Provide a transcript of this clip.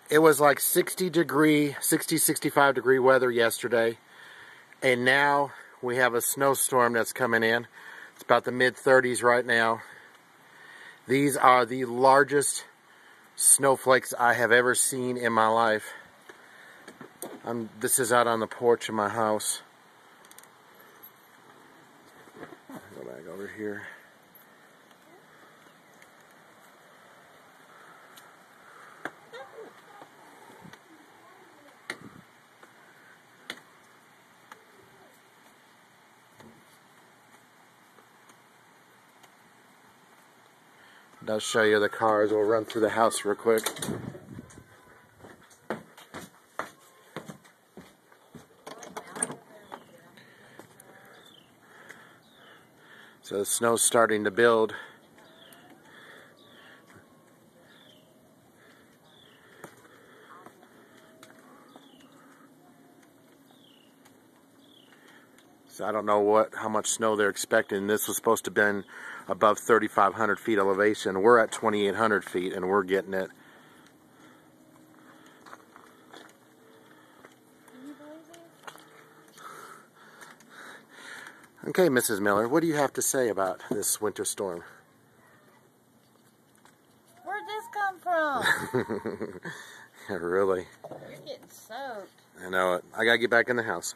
It was like 65 degree weather yesterday. And now we have a snowstorm that's coming in. It's about the mid-30s right now. These are the largest snowflakes I have ever seen in my life. This is out on the porch of my house. Go back over here. I'll show you the cars. We'll run through the house real quick. So the snow's starting to build. So I don't know how much snow they're expecting. This was supposed to have been above 3,500 feet elevation. We're at 2,800 feet and we're getting it. Okay, Mrs. Miller, what do you have to say about this winter storm? Where'd this come from? Yeah, really? You're getting soaked. I know it. I gotta get back in the house.